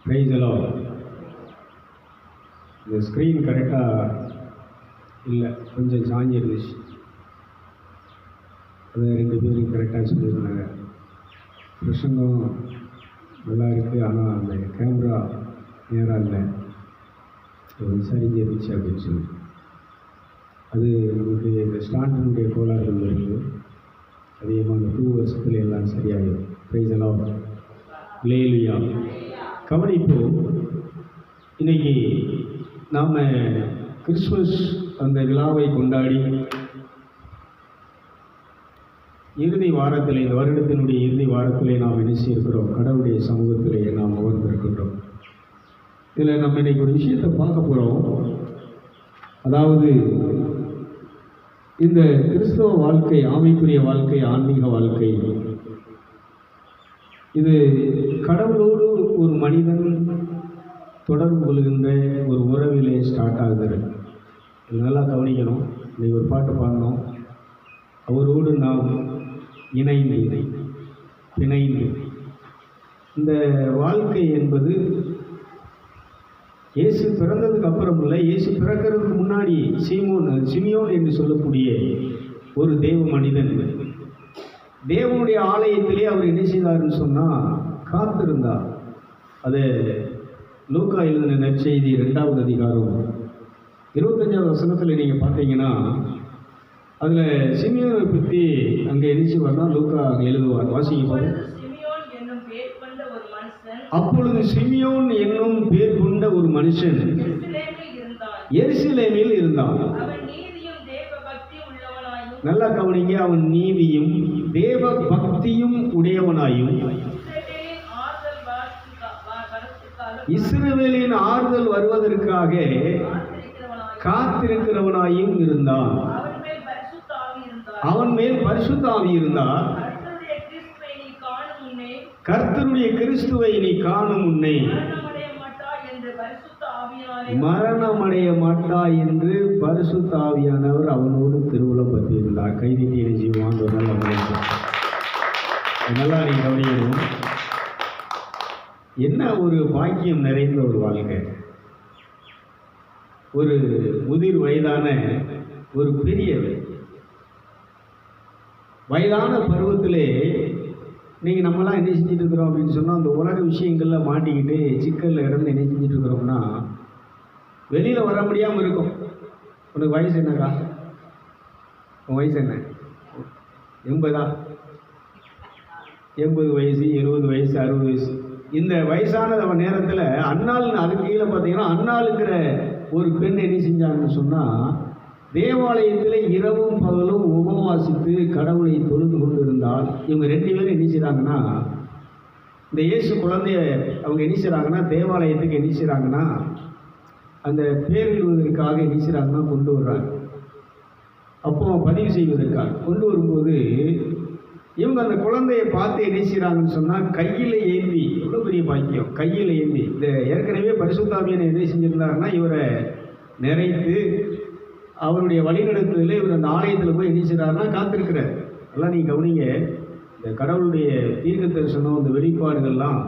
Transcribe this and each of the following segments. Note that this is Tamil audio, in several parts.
Price the Lord. இந்த ஸ்க்ரீன் கரெக்டாக இல்லை, கொஞ்சம் சாஞ்சி இருந்துச்சு. அதை 2 பேரும் கரெக்டாக சொல்லியிருந்தாங்க. பிரசங்கம் நல்லா இருக்குது, ஆனால் அந்த கேமரா நேராக இல்லை, சரிஞ்சு இருந்துச்சு அப்படின்னு சொல்லி. அது நமக்கு இந்த ஸ்டாண்டினுடைய கோளாறுகள் இருக்குது. அதிகமாக அந்த 2 வருஷத்துல எல்லாம் சரியாயிடும். Praise the Lord. அல்லேலூயா. கவனிப்போம். இன்னைக்கு நாம் கிறிஸ்மஸ் அந்த விழாவை கொண்டாடி இறுதி வாரத்தில், இந்த வருடத்தினுடைய இறுதி வாரத்திலே நாம் நினைச்சிருக்கிறோம். கடவுளுடைய சமூகத்திலே நாம் அமர்ந்திருக்கின்றோம். இதில் நம்ம இன்னைக்கு ஒரு விஷயத்தை பார்க்க போகிறோம். அதாவது இந்த கிறிஸ்தவ வாழ்க்கை, ஆவிக்குரிய வாழ்க்கை, ஆன்மீக வாழ்க்கை, இது கடவுளோடு ஒரு மனிதன் தொடர்பு கொள்கின்ற ஒரு உறவிலே ஸ்டார்ட் ஆகுது. நல்லா கவனிக்கணும். இன்னைக்கு ஒரு பாட்டு பாடணும். அவரோடு நாம் இணைந்து பிணைந்து. இந்த வாழ்க்கை என்பது இயேசு பிறந்ததுக்கு அப்புறம் இல்லை, இயேசு பிறக்கிறதுக்கு முன்னாடி சிமியோன் என்று சொல்லக்கூடிய ஒரு தேவ மனிதன் தேவனுடைய ஆலயத்திலே அவர் என்ன செய்தார்னு சொன்னால் காத்திருந்தார். அது லூக்கா எழுதின நற்செய்தி 2வது அதிகாரம் 25வது வசனத்தில் நீங்கள் பார்த்தீங்கன்னா அதில் சிமியோனை பற்றி அங்கே எழுச்சி வரலாம். லூக்கா அங்கே எழுதுவார். வாசிக்க. அப்பொழுது சிமியோன் என்னும் பேர் கொண்ட ஒரு மனுஷன் எருசலேமில் இருந்தான். நல்லா கவனிங்க. அவன் நீதியும் தேவ பக்தியும் உடையவனாயும் இஸ்ரவேலின் ஆறுதல் வருவதற்காக காத்திருக்கிறவனாயும் இருந்தான். அவன் மேல் பரிசுத்த ஆவி இருந்தார். கர்த்தருடைய கிறிஸ்துவை நீ காணும் முன்னே மரணமடைய மாட்டாய் என்று பரிசுத்த ஆவியானவர் அவனோடு திருவுளம் பற்றியிருந்தார். கைதிட்டி செய்வான். நல்லா நீ கவனிக்கணும். என்ன ஒரு பாக்கியம் நிறைந்த ஒரு வாழ்க்கை. ஒரு முதிர் வயதான ஒரு பெரியவர் வயதான பருவத்திலே நீங்கள் நம்மளாம் என்ன செஞ்சுட்டு இருக்கிறோம் அப்படின்னு சொன்னால், அந்த உலக விஷயங்களில் மாட்டிக்கிட்டு சிக்கலில் இருந்து என்ன செஞ்சுட்டு இருக்கிறோம்னா வெளியில் வர முடியாமல் இருக்கும். உனக்கு வயசு என்னக்கா? உன் வயசு என்ன? 80? 80 வயசு, 70 வயசு, 60 வயசு. இந்த வயசான நேரத்தில் அன்னாள், அதுக்கு கீழே பார்த்தீங்கன்னா அன்னாளுங்கிற ஒரு பெண் என்ன செஞ்சாங்கன்னு சொன்னால், தேவாலயத்தில் இரவும் பகலும் உபவாசித்து கடவுளை தொழுது கொண்டு இருந்தால், இவங்க 2 பேரும் என்ன செய்கிறாங்கன்னா, இந்த இயேசு குழந்தைய அவங்க என்ன செய்கிறாங்கன்னா தேவாலயத்துக்கு என்ன செய்கிறாங்கன்னா அந்த பேரிடுவதற்காக என்ன செய்கிறாங்கன்னா கொண்டு வர்றாங்க. அப்போ பதிவு செய்வதற்காக கொண்டு வரும்போது இவங்க அந்த குழந்தையை பார்த்து என்ன செய்கிறாங்கன்னு சொன்னால் கையில் ஏந்தி, எவ்வளோ பெரிய பாக்கியம், கையில் ஏந்தி. இந்த ஏற்கனவே பரிசுத்த ஆவியானவர் என்ன செஞ்சிருந்தாருன்னா இவரை நிறைத்து அவருடைய வழிநடத்துதலில் இவர் அந்த ஆலயத்தில் போய் என்ன செய்கிறாருன்னா காத்திருக்கிறார். எல்லாம் நீங்கள் கவனிங்க. இந்த கடவுளுடைய தீர்க்க தரிசனம், இந்த வெளிப்பாடுகள்லாம்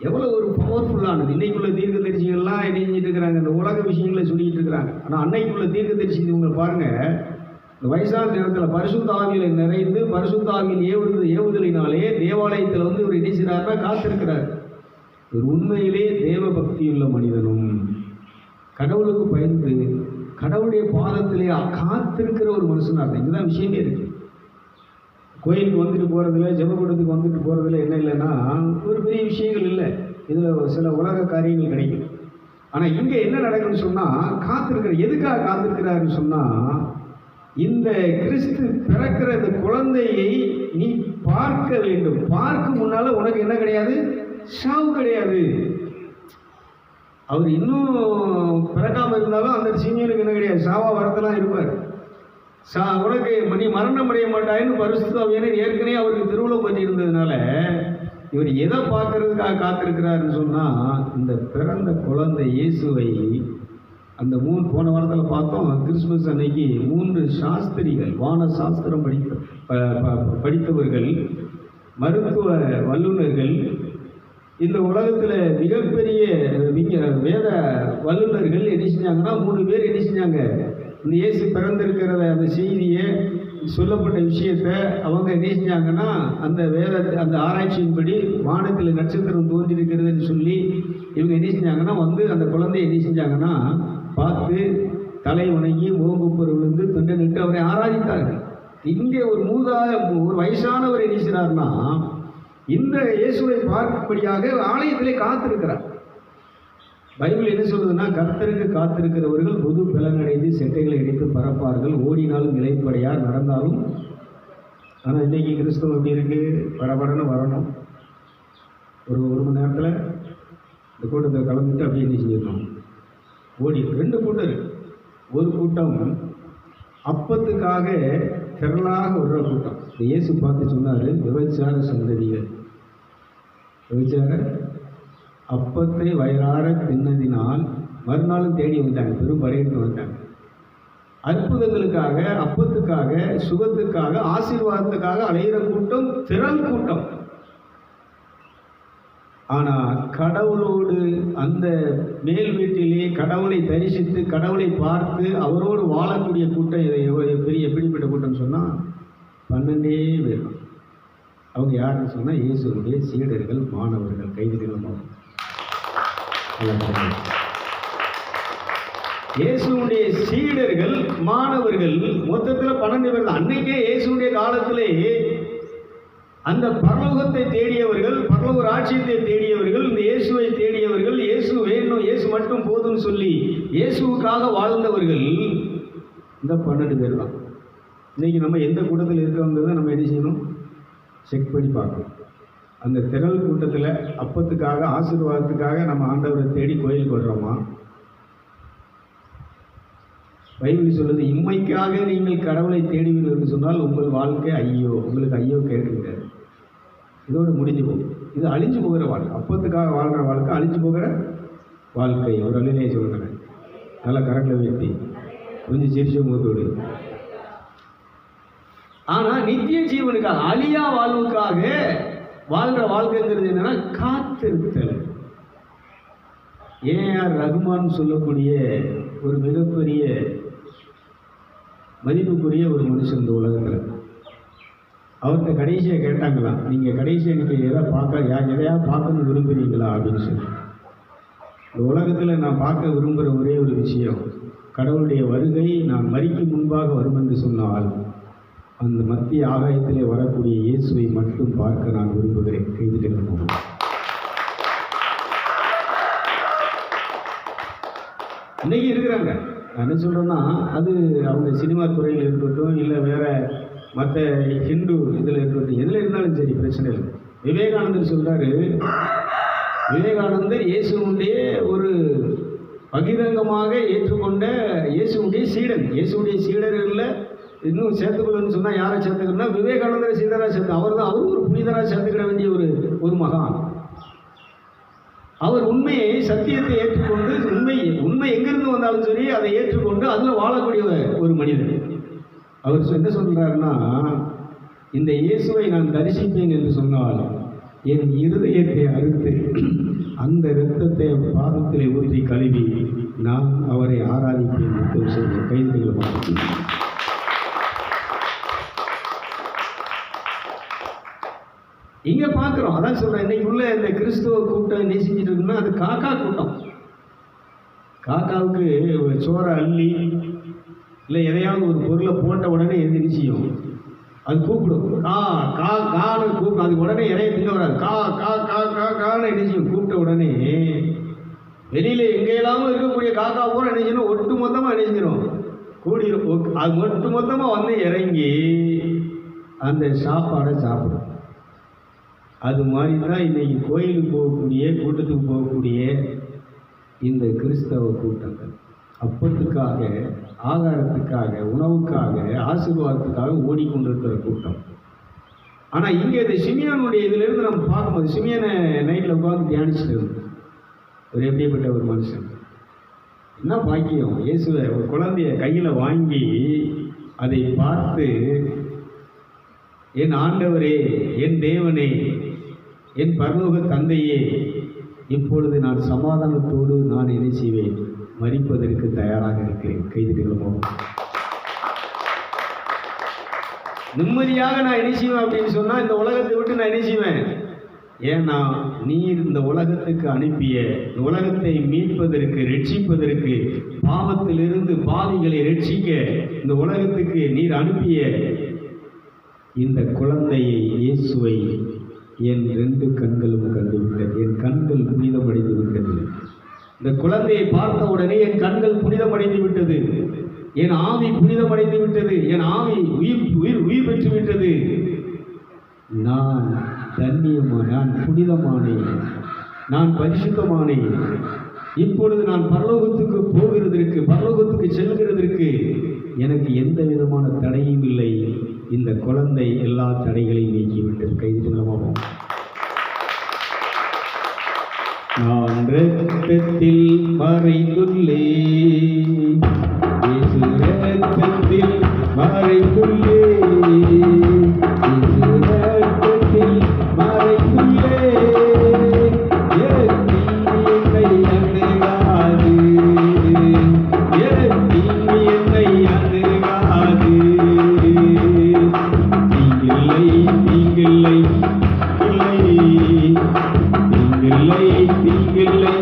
எவ்வளோ ஒரு பவர்ஃபுல்லானது. இன்னைக்குள்ள தீர்க்க தரிசிகள்லாம் என்ன செஞ்சுட்டு இருக்கிறாங்க, இந்த உலக விஷயங்களை சொல்லிக்கிட்டு இருக்கிறாங்க. ஆனால் அன்னைக்குள்ள தீர்க்க தரிசி இவங்க பாருங்கள், இந்த வயசான நேரத்தில் பரிசுத்த ஆவியில் நிறைந்து பரிசுத்த ஆவியில் ஏவுதலினாலே தேவாலயத்தில் வந்து இவர் என்ன செய்கிறாருன்னா காத்திருக்கிறார். ஒரு உண்மையிலே தேவ பக்தியுள்ள மனிதனும் கடவுளுக்கு பயந்து கடவுளுடைய பாதத்திலே காத்திருக்கிற ஒரு மனுஷனாக இதுதான் விஷயமே இருக்குது. கோயிலுக்கு வந்துட்டு போகிறதுல, ஜெபக்கூடத்துக்கு வந்துட்டு போகிறதுல என்ன இல்லைன்னா ஒரு பெரிய விஷயங்கள் இல்லை. இதில் சில உலக காரியங்கள் கிடைக்கும். ஆனால் இங்கே என்ன நடக்குன்னு சொன்னால் காத்திருக்கிற, எதுக்காக காத்திருக்கிறாருன்னு சொன்னால், இந்த கிறிஸ்து பிறக்கிற இந்த குழந்தையை நீ பார்க்க வேண்டும். பார்க்க முன்னால் உனக்கு என்ன கிடையாது? சாவு கிடையாது. அவர் இன்னும் பிறக்காமல் இருந்தாலும் அந்த சீனியருக்கு என்ன கிடையாது? சாவா வரத்தெல்லாம் இருப்பார். உனக்கு நீ மரணம் அடைய மாட்டாயின்னு பரிசுத்த ஆவியானவர் ஏற்கனவே அவருக்கு திருவுளம் பற்றி இருந்ததுனால இவர் எதை பார்க்கறதுக்காக காத்திருக்கிறாருன்னு சொன்னால், இந்த பிறந்த குழந்தை இயேசுவை அந்த போன வாரத்தில் பார்த்தோம். கிறிஸ்மஸ் அன்னைக்கு 3 சாஸ்திரிகள், வான சாஸ்திரம் படித்தவர்கள், மருத்துவ வல்லுநர்கள், இந்த உலகத்தில் மிகப்பெரிய வல்லுநர்கள் என்ன செஞ்சாங்கன்னா 3 பேர் என்ன செஞ்சாங்க, இந்த இயேசு பிறந்திருக்கிறத அந்த செய்தியை சொல்லப்பட்ட விஷயத்தை அவங்க என்ன செஞ்சாங்கன்னா அந்த அந்த ஆராய்ச்சியின்படி வானத்தில் நட்சத்திரம் தோன்றியிருக்கிறதுன்னு சொல்லி இவங்க என்ன செஞ்சாங்கன்னா வந்து அந்த குழந்தைய என்ன செஞ்சாங்கன்னா பார்த்து தலை வணங்கி முகங்குப்புற விழுந்து தொண்டனிட்டு அவரை ஆராதித்தார்கள். இங்கே ஒரு வயசானவர் என்ன செய்றார்னா இந்த இயேசுவை பார்க்கும்படியாக ஆலயத்திலே காத்திருக்கிறார். பைபிள் என்ன சொல்லுதுன்னா, கர்த்தருக்கு காத்திருக்கிறவர்கள் புது பலனடைந்து செட்டைகளை இடித்து பறப்பார்கள், ஓடினாலும் நிலைப்படையார், நடந்தாலும். ஆனால் இன்னைக்கு கிறிஸ்தவம் எப்படி இருக்கு, பரபரன்னு வரணும், ஒரு மணி நேரத்தில் இந்த கூட்டத்தை கலந்துட்டு அப்படியே என்ன செஞ்சிடணும் ஓடி. 2 கூட்டம் இருக்கு. ஒரு கூட்டம் அப்பத்துக்காக திரளாக வர்ற கூட்டம். இயேசு பார்த்து சொன்னார், விபச்சார சந்ததிகள், விபச்சார அப்பத்தை வயிறார தின்னதினால் மறுநாளும் தேடி வந்தாங்க, பெரும் படையெடுத்து வந்தாங்க. அற்புதங்களுக்காக, அப்பத்துக்காக, சுகத்துக்காக, ஆசீர்வாதத்துக்காக அலைகிற கூட்டம் திரள் கூட்டம். ஆனால் கடவுளோடு அந்த மேல் வீட்டிலே கடவுளை தரிசித்து கடவுளை பார்த்து அவரோடு வாழக்கூடிய கூட்டம் எப்படிப்பட்ட கூட்டம் சொன்னால் 12 பேர். அவங்க யாருன்னு சொன்னால் இயேசுடைய சீடர்கள், மாணவர்கள். கைதிகளும் இயேசுடைய சீடர்கள், மாணவர்கள் மொத்தத்தில் 12 பேர் தான். அன்னைக்கே இயேசுடைய காலத்திலே அந்த பரலோகத்தை தேடியவர்கள், பரலோக ராஜ்யத்தை தேடியவர்கள், இந்த இயேசுவை தேடியவர்கள், இயேசு வேணும், இயேசு மட்டும் போதும்னு சொல்லி இயேசுவுக்காக வாழ்ந்தவர்கள் இந்த 12 பேர் தான். இன்னைக்கு நம்ம எந்த கூட்டத்தில் இருக்கிறவங்க நம்ம என்ன செய்யணும், செக் பண்ணி பார்க்கணும். அந்த திரள் கூட்டத்தில் அப்பத்துக்காக, ஆசீர்வாதத்துக்காக நம்ம ஆண்டவரை தேடி கோயிலுக்கு வர்றோமா? பைபிள் சொல்லுது, இம்மைக்காக நீங்கள் கடவுளை தேடுவீர்கள் என்று சொன்னால் உங்கள் வாழ்க்கை ஐயோ, உங்களுக்கு ஐயோ கேட்குறாரு. இதோடு முடிஞ்சு போகும். இது அழிஞ்சு போகிற வாழ்க்கை. அப்பத்துக்காக வாழ்கிற வாழ்க்கை அழிஞ்சு போகிற வாழ்க்கை. ஒரு அழிலையை சொல்கிறேன், நல்லா கரெக்டில் வைத்தி கொஞ்சம் சிரிச்ச முகத்தோடு. ஆனால் நித்திய ஜீவனுக்காக, அழியா வாழ்வுக்காக வாழ்கிற வாழ்க்கைங்கிறது என்னன்னா காத்திருத்தல். ஏஆர் ரகுமான் சொல்லக்கூடிய ஒரு மிகப்பெரிய மதிப்புக்குரிய ஒரு மனுஷன் இந்த உலகத்தில். அவர்கிட்ட கடைசியாக கேட்டாங்களாம், நீங்கள் கடைசியாக எனக்கு எதையாவது பார்க்கணும்னு விரும்புகிறீங்களா அப்படின்னு சொல்லி. இந்த உலகத்தில் நான் பார்க்க விரும்புகிற ஒரே ஒரு விஷயம், கடவுளுடைய வருகை நான் மரிக்கும் முன்பாக வரும் என்று சொன்னால் அந்த மத்திய ஆகாயத்திலே வரக்கூடிய இயேசுவை மட்டும் பார்க்க நான் விரும்புகிறேன். கைதிட்டு போகணும். இன்னைக்கு இருக்கிறாங்க. நான் என்ன சொல்கிறேன்னா, அது அவங்க சினிமா துறையில் இருக்கட்டும், இல்லை வேறு மற்ற ஹிந்து இதில் இருக்கட்டும், எதில் இருந்தாலும் சரி, பிரச்சனை இல்லை. விவேகானந்தர் சொல்கிறாரு, விவேகானந்தர் இயேசுடைய ஒரு பகிரங்கமாக ஏற்றுக்கொண்ட இயேசுடைய சீடன். இயேசுடைய சீடர்களில் இன்னும் சேர்த்துக்கொள்ளுன்னு சொன்னால் யாரை சேர்த்துக்கணும்னா விவேகானந்தரை சீடராக சேர்த்து அவரும் ஒரு புனிதராக சேர்த்துக்கிட வேண்டிய ஒரு மகான். அவர் உண்மையை, சத்தியத்தை ஏற்றுக்கொண்டு உண்மை எங்கிருந்து வந்தாலும் சரி அதை ஏற்றுக்கொண்டு அதில் வாழக்கூடிய ஒரு மனிதர். அவர் என்ன சொல்கிறாருன்னா, இந்த இயேசுவை நான் தரிசிப்பேன் என்று சொன்னால் என் இருதயத்தை அறுத்து அந்த இரத்தத்தை பாதத்திலே ஊற்றி கழுவி நான் அவரை ஆராதிப்பேன் என்று சொல்ல. கைதுகளை பார்த்து இங்கே பார்க்குறோம். அதான் சொல்கிறேன், இன்னைக்கு உள்ள இந்த கிறிஸ்துவ கூட்டம் என்ன செஞ்சுட்டு இருக்குன்னா, அது காக்கா கூட்டம். காக்காவுக்கு சோறை அள்ளி இல்லை எதையாவது ஒரு பொருளை போட்ட உடனே எது செய்யும், அது கூப்பிடும். கான்னு கூப்பிடும். அது உடனே இறைய திங்க வராது. கான்னு என்ன செய்யும், கூப்பிட்ட உடனே வெளியில் எங்கேயெல்லாமும் இருக்கக்கூடிய காக்கா பூரா என்ன செய்யணும், ஒட்டு மொத்தமாக என்ன செஞ்சிடும், கூடிடும். அது ஒட்டு மொத்தமாக வந்து இறங்கி அந்த சாப்பாடை சாப்பிடும். அது மாதிரி தான் இன்றைக்கி கோயிலுக்கு போகக்கூடிய, கூட்டத்துக்கு போகக்கூடிய இந்த கிறிஸ்தவ கூட்டங்கள் அப்பத்துக்காக, ஆகாரத்துக்காக, உணவுக்காக, ஆசீர்வாதத்துக்காக ஓடிக்கொண்டிருக்கிற கூட்டம். ஆனால் இங்கே இந்த சிமியோனுடைய இதிலிருந்து நம்ம பார்க்கும்போது, சிமியோனை நைட்டில் உட்காந்து தியானிச்சுட்டு இருந்தோம். ஒரு எப்படிப்பட்ட ஒரு மனுஷன், என்ன பாக்கியம். இயேசுவை ஒரு குழந்தைய கையில் வாங்கி அதை பார்த்து, என் ஆண்டவரே, என் தேவனே, என் பரலோக தந்தையே, இப்பொழுது நான் சமாதானத்தோடு நான் என்ன செய்வேன்? மரிப்பதற்கு தயாராக இருக்கிறேன். கைதிகளோ, நிம்மதியாக நான் என்ன செய்வேன் அப்படின்னு சொன்னால், இந்த உலகத்தை விட்டு நான் என்ன செய்வேன்? ஏன்னா நீர் இந்த உலகத்துக்கு அனுப்பிய, இந்த உலகத்தை மீட்பதற்கு, ரட்சிப்பதற்கு, பாவத்திலிருந்து பாவிகளை ரட்சிக்க இந்த உலகத்துக்கு நீர் அனுப்பிய இந்த குழந்தையை, இயேசுவை என் 2 கண்களும் கண்டுவிட்டது. என் கண்கள் புனிதமடைந்து விட்டது. இந்த குழந்தையை பார்த்த உடனே என் கண்கள் புனிதமடைந்து விட்டது. என் ஆவி புனிதமடைந்து விட்டது. என் ஆவி உயிர் பெற்று விட்டது. நான் தன்னியமான, நான் புனிதமானேன், நான் பரிசுத்தமானேன். இப்பொழுது நான் பரலோகத்துக்கு போகிறதற்கு, பரலோகத்துக்கு செல்கிறதற்கு எனக்கு எந்த விதமான தடையும் இல்லை. இந்த குழந்தை எல்லா தடைகளையும் நீக்கிவிட்டது. கைதிகளமாகும். நான் இரத்தத்தில் மறைந்துள்ளேன், இயேசு இரத்தத்தில் மறைந்துள்ளேன், இயேசு இரத்தத்தில் மறைந்துள்ளேன். என்னை அணுகாது, என்னை அணுகாது. தீங்கில்லை, தீங்கில்லை, இல்லை, தீங்கில்லை, தீங்கில்லை,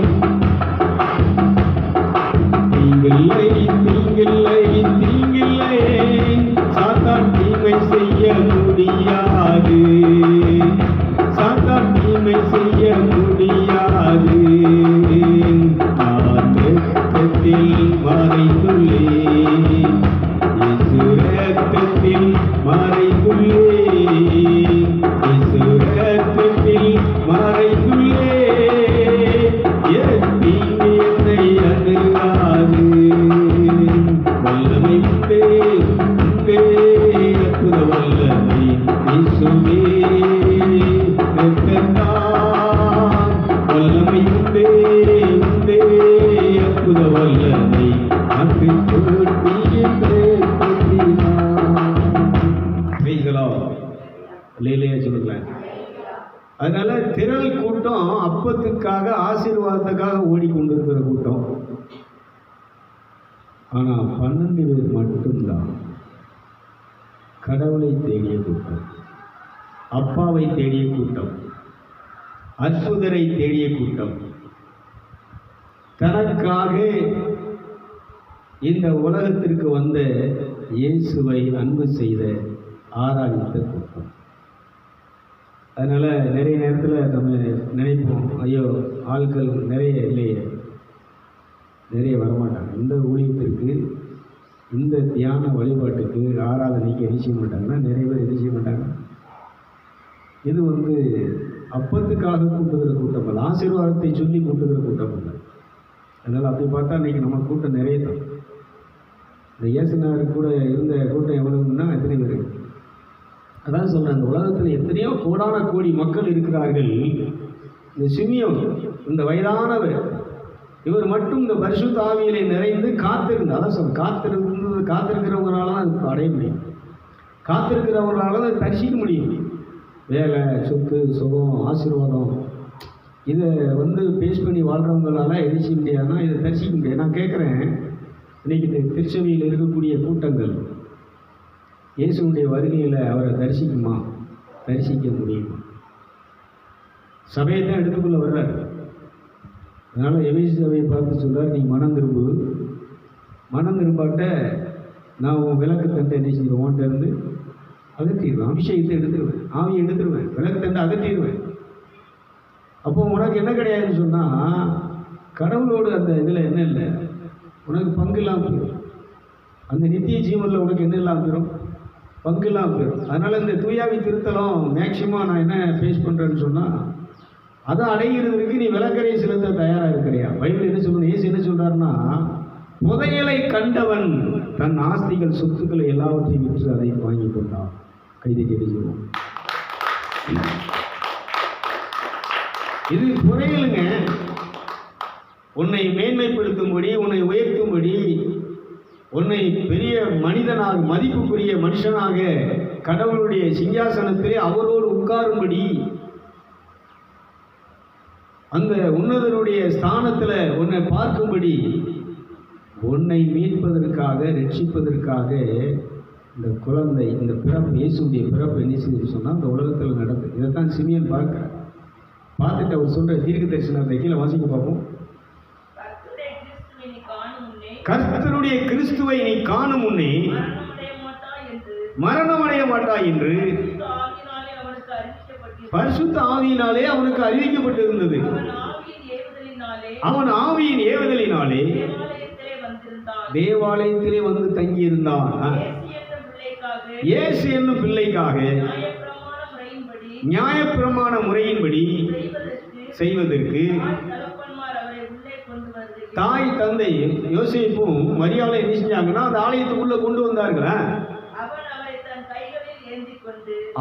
தீங்கில்லை, தீங்கில்லை, தீங்கில்லை. சாத்தான் தீமை செய்ய முடியாது, சாத்தான் தீமை செய்ய முடியாது. நான் இரத்தத்தில் மறைந்துள்ளேன், இயேசு இரத்தத்தில் மறைந்துள்ளேன், இயேசு இரத்தத்தில் மறைந்துள்ளேன். என் தீங்கு என்னை அணுகாது. வல்லமை உண்டே, உண்டே, அற்புத வல்லமை இயேசுவே இரத்தத்தால். வல்லமை உண்டே, உண்டே, அற்புத வல்லமை சொல்லுங்களேன். அதனால திரள் கூட்டம் அப்பத்துக்காக, ஆசீர்வாதத்துக்காக ஓடிக்கொண்டிருக்கிற கூட்டம். ஆனா 12 பேர் மட்டும்தான் கடவுளை தேடிய கூட்டம், அப்பாவை தேடிய கூட்டம், அற்புதரை தேடிய கூட்டம், தனக்காக இந்த உலகத்திற்கு வந்த இயேசுவை அன்பு செய்த ஆராதித்த கூட்டம். அதனால் நிறைய நேரத்தில் நம்ம நினைப்போம், ஐயோ ஆட்கள் நிறைய இல்லையே, நிறைய வரமாட்டாங்க இந்த ஊழியத்திற்கு, இந்த தியான வழிபாட்டுக்கு, ஆராதனைக்கு என்ன செய்ய மாட்டாங்கன்னா, நிறைய பேர் என்ன செய்ய மாட்டாங்க. இது அப்பத்துக்காக கூட்டுகிற கூட்டம் அல்ல, ஆசீர்வாதத்தை சொல்லி கூட்டுகிற கூட்டம் இல்லை. அதனால் அப்படி பார்த்தா இன்றைக்கி நம்ம கூட்டம் நிறைய தான். இந்த இயேசுநாதர் கூட இருந்த கூட்டம் எவ்வளவுன்னா எத்தனை பேர்? அதான் சொல்கிறேன், இந்த உலகத்தில் எத்தனையோ கோடான கோடி மக்கள் இருக்கிறார்கள். இந்த சிமியோன், இந்த வயதானவர், இவர் மட்டும் இந்த பரிசுத்த ஆவியிலே நிறைந்து காத்திருந்து, அதான் சொல்ல காத்திருக்கிறவங்களால தான் அது அடைய முடியும், காத்திருக்கிறவங்களால தான் தரிசிக்க முடியும். வேலை, சொத்து, சுகம், ஆசீர்வாதம், இதை பேஸ் பண்ணி வாழ்கிறவங்களால எரிசிக்க முடியாதுன்னா இதை தரிசிக்க முடியாது. நான் கேட்குறேன், இன்றைக்கி திருச்சபையில் இருக்கக்கூடிய கூட்டங்கள் இயேசுடைய வருகையில் அவரை தரிசிக்குமா? தரிசிக்க முடியுமா? சபையை தான் எடுத்துக்கொள்ள வர்றார். அதனால் எபேசு சபையை பார்த்து சொல்கிறார், நீ மனம் திரும்பு, மனம் திரும்பாட்ட நான் உன் விளக்கு தண்டை என்ன செய்வேன், உன்கிட்ட இருந்து அகற்றிடுவேன், அபிஷேகத்தை எடுத்துருவேன், ஆவியை எடுத்துருவேன், விளக்கு தண்டை அகற்றிடுவேன். அப்போ உனக்கு என்ன கிடையாதுன்னு சொன்னால், கடவுளோடு அந்த இதில் என்ன இல்லை, உனக்கு பங்கு இல்லாமல் போயிடும். அந்த நித்திய ஜீவனில் உனக்கு என்ன இல்லாமல் போயிடும், பங்கு இல்லாமல் போயிடும். அதனால் இந்த தூயாவி திருத்தலம் மேக்சிமம் நான் என்ன ஃபேஸ் பண்ணுறேன்னு சொன்னால், அதை அடைகிறதுக்கு நீ விளக்கரையை செலுத்த தயாராக இருக்கிறியா? பைபிள் என்ன சொல்லணும், இயேசு என்ன சொல்கிறாருன்னா, புதையலை கண்டவன் தன் ஆஸ்திகள், சொத்துக்களை எல்லாவற்றையும் விற்று அதை வாங்கி கொண்டான். கைதை கேட்டு சொல்லுவோம். இது புதையலுங்க. உன்னை மேன்மைப்படுத்தும்படி, உன்னை உயர்த்தும்படி, உன்னை பெரிய மனிதனாக, மதிப்புக்குரிய மனுஷனாக கடவுளுடைய சிங்காசனத்திலே அவரோடு உட்காரும்படி அந்த உன்னதனுடைய ஸ்தானத்துல உன்னை பார்க்கும்படி, உன்னை மீட்பதற்காக, ரட்சிப்பதற்காக இந்த குழந்தை, இந்த பிறப்பு, இயேசுடைய பிறப்பு என்ன செய்யுது சொன்னால் இந்த உலகத்தில் நடக்குது. இதைத்தான் சிமியன் பார்க்கிறார். பார்த்துட்டு அவர் சொல்ற தீர்க்க தரிசனத்தை கீழே வாசிக்க பார்ப்போம். கர்த்தருடைய கிறிஸ்துவை நீ காணும் முன்னே மரணமடைய மாட்டாய் என்று பரிசுத்த ஆவியினாலே அவனுக்கு அறிவிக்கப்பட்டிருந்தது. அவன் ஆவியின் ஏவுதலினாலே தேவாலயத்திலே வந்து தங்கியிருந்தான். இயேசு என்னும் பிள்ளைக்காக நியாயப்பிரமாண முறையின்படி செய்வதற்கு தாய் தந்தை யோசேப்பும் மரியாதை என்ன செஞ்சாங்கன்னா அந்த ஆலயத்துக்குள்ள கொண்டு வந்தார்களா.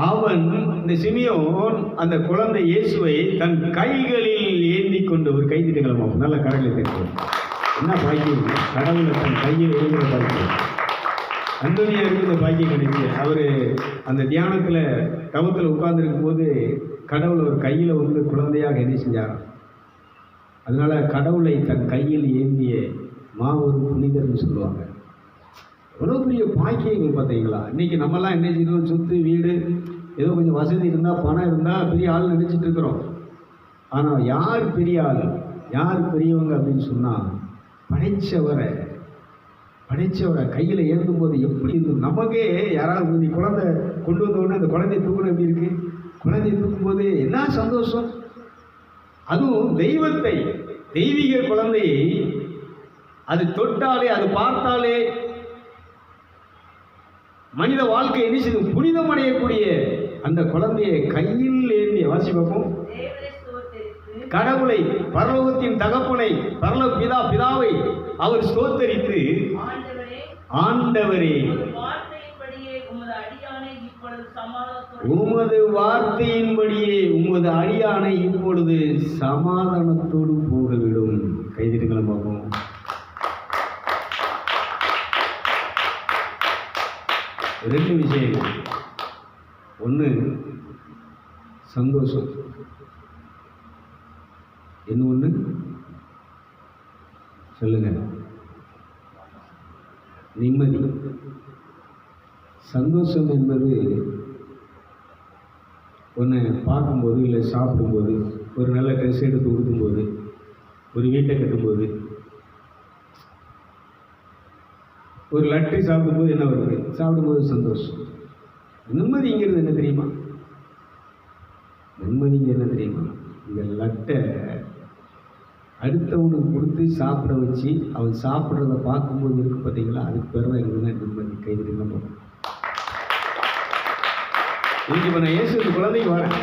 அவன் இந்த சிமியோன் அந்த குழந்தை இயேசுவை தன் கைகளில் ஏந்தி கொண்டு, ஒரு கை திட்டங்களமா நல்ல கரங்களை திட்டம். என்ன பாக்கியம், கடவுளை தன் கையில் ஏங்குற பாக்கியம். அந்தோனியாருக்கு இந்த பாக்கியம் கிடைச்சு அவரு அந்த தியானத்துல தவத்துல உட்கார்ந்துருக்கும் போது கடவுளை ஒரு கையில வந்து குழந்தையாக என்ன செஞ்சாராம். அதனால கடவுளை தன் கையில் ஏந்திய ஒரு புனிதர்னு சொல்லுவாங்க. எவ்வளோ பெரிய பாக்கியங்கள் பார்த்தீங்களா. இன்னைக்கு நம்மலாம் என்ன செய்யணும், சொத்து வீடு ஏதோ கொஞ்சம் வசதி இருந்தால் பணம் இருந்தால் பெரிய ஆள் நினச்சிட்டு இருக்கிறோம். ஆனால் யார் பெரிய ஆள், யார் பெரியவங்க அப்படின்னு சொன்னால் படைச்சவரை கையில் ஏந்தும் போது எப்படி இருந்தது. நமக்கே யாராவது நீ குழந்தை கொண்டு வந்தோடனே அந்த குழந்தைய தூக்கணும் எப்படி இருக்கு, குழந்தைய தூக்கும்போது என்ன சந்தோஷம். அதுவும் தெய்வத்தை, தெய்வீக குழந்தையை அது தொட்டாலே, அது பார்த்தாலே மனித வாழ்க்கை என்ன செய்யும், புனிதம் அடையக்கூடிய அந்த குழந்தையை கையில் ஏந்தி வாசிப்போம். கடவுளை, பரலோகத்தின் தகப்பனை, பரலோக பிதாவை அவர் ஸ்தோத்தரித்து, ஆண்டவரே உமது வார்த்தையின்படியே உமது அடியானை இப்பொழுது சமாதானத்தோடு போகவிடும். கைதிட்டுங்களும் பார்ப்போம். ரெண்டு விஷயங்கள். ஒன்று சந்தோஷம், இன்னொன்று சொல்லுங்க நிம்மதி. சந்தோஷம் என்பது ஒன்று பார்க்கும்போது, இல்லை சாப்பிடும்போது, ஒரு நல்ல ட்ரெஸ் எடுத்து கொடுக்கும்போது, ஒரு வீட்டை கட்டும்போது, ஒரு லட்டு சாப்பிடும்போது என்ன வருது, சாப்பிடும்போது சந்தோஷம். நிம்மதிங்கிறது என்ன தெரியுமா, நிம்மதிங்க என்ன தெரியுமா, இந்த லட்டை அடுத்தவனுக்கு கொடுத்து சாப்பிட வச்சு அவன் சாப்பிட்றத பார்க்கும்போது இருக்கு பார்த்தீங்களா, அதுக்கு பேர் தான் எங்களுக்கு நிம்மதி. கைது நம்ம இன்னைக்கு இப்போ நான் இயேசு குழந்தைக்கு வரேன்.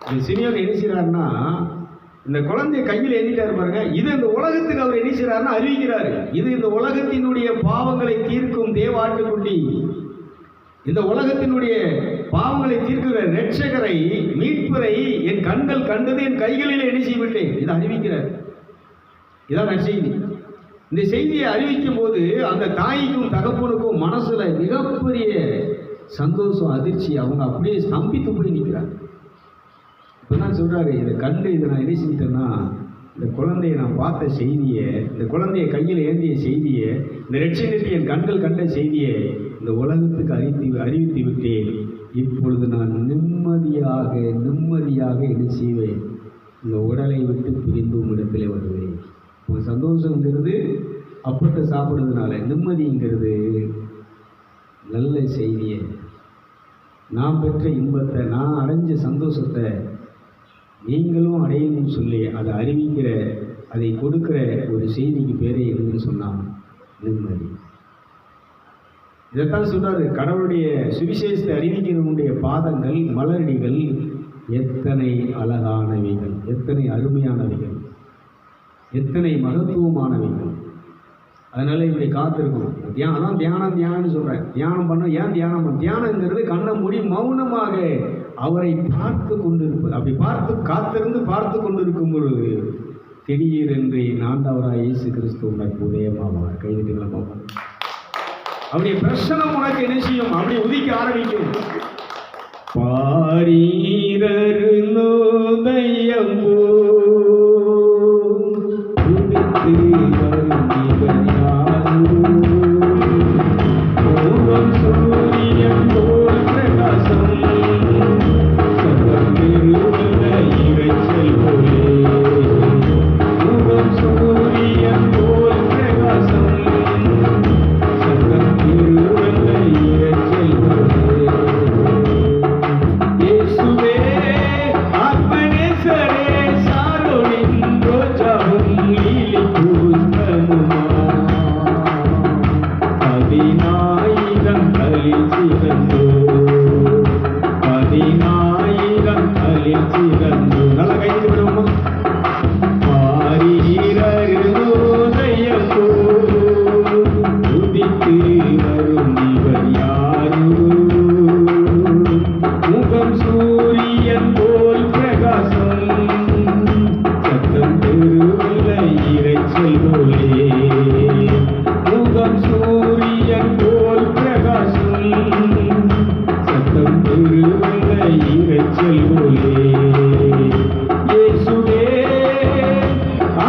இந்த சிமியோன் என்ன செய்கிறாருன்னா, இந்த குழந்தைய கையில் எண்ணிட்டாரு பாருங்க. இது இந்த உலகத்துக்கு அவர் என்ன செய்கிறாருன்னா அறிவிக்கிறாரு. இது இந்த உலகத்தினுடைய பாவங்களை தீர்க்கும் தேவாட்டுக்குட்டி, இந்த உலகத்தினுடைய பாவங்களை தீர்க்கிற ரட்சகரை, மீட்பரை என் கண்கள் கண்டது, என் கைகளில் என்ன செய்விட்டேன், இதை அறிவிக்கிறார். இதான் நற்செய்தி. இந்த செய்தியை அறிவிக்கும் போது அந்த தாய்க்கும் தகப்பனுக்கும் மனசுல மிகப்பெரிய சந்தோஷம், அதிர்ச்சி. அவங்க அப்படியே ஸ்தம்பித்து போய் நிற்கிறாங்க. இப்பதான் சொல்றாரு, இதை கண்டு இதை நான் என்ன செஞ்சிட்டேன்னா, இந்த குழந்தையை நான் பார்த்த செய்தியை, இந்த குழந்தைய கையில் ஏந்திய செய்தியை, இந்த ரட்சகத்தை என் கண்கள் கண்ட செய்தியை இந்த உலகத்துக்கு அறிவித்து விட்டேன். இப்பொழுது நான் நிம்மதியாக என்ன செய்வேன், இந்த உடலை விட்டு பிரிந்து இடத்திலே வருவேன். ஒரு சந்தோஷங்கிறது அப்பத்தை சாப்பிட்றதுனால, நிம்மதிங்கிறது நல்ல செய்தியை, நான் பெற்ற இன்பத்தை, நான் அடைஞ்ச சந்தோஷத்தை நீங்களும் அடையணும்னு சொல்லி அதை அறிவிக்கிற, அதை கொடுக்கிற ஒரு செய்திக்கு பேரே என்னன்னு சொன்னால் நிம்மதி. இதைத்தான் சொல்றாரு, கடவுளுடைய சுவிசேஷத்தை அறிவிக்கிறவனுடைய பாதங்கள், மலரடிகள் எத்தனை அழகானவைகள், எத்தனை அருமையானவைகள், எத்தனை மகத்துவமானவைகள். அதனால இப்படி காத்திருக்கணும். தியானம்னு சொல்றேன். தியானம் பண்ண, ஏன் தியானம் பண்ண, தியானங்கிறது கண்ணை மூடி மௌனமாக அவரை பார்த்து கொண்டிருப்பது. அப்படி காத்திருந்து பார்த்து கொண்டிருக்கும் பொழுது திடீரென்று ஆண்டவராய் இயேசு கிறிஸ்து உனக்கு உதயமாவார். கைதிட்டுக்கலாம் பார்ப்போம். அவருடைய பிரசனம் உனக்கு என்ன செய்யும், அப்படி உதிக்க ஆரம்பிக்கும். பாரீரருந்தோதயம்போ வரும் இவர் யாரோ? முகம் சூரியன் போல் பிரகாசம், சத்தம் பெருவல்ல இரைச்சல் போலே. முகம் சூரியன் போல் பிரகாசம், சத்தம் பெருவல்ல இரைச்சல் போலே. இயேசுவே ஆத்மநேசரே, சாரோனின் ரோஜாவும் லீலி புஷ்பமுமா, 10,000 களில் சிறந்தோ, 10,000 களில் சிறந்தோ. நல்லா கைது விடுவோமா? பாரீரருதயப்போ உதித்து வரும் இவர் யாரோ? முகம் சூரியன் போல் பிரகாசம், சத்தம் பெருவல்ல இரைச்சல் போலே. முகம் சூரியன் போல் பிரகாசம், சத்தம் பெருவல்ல இரைச்சல் போலே. இயேசுவே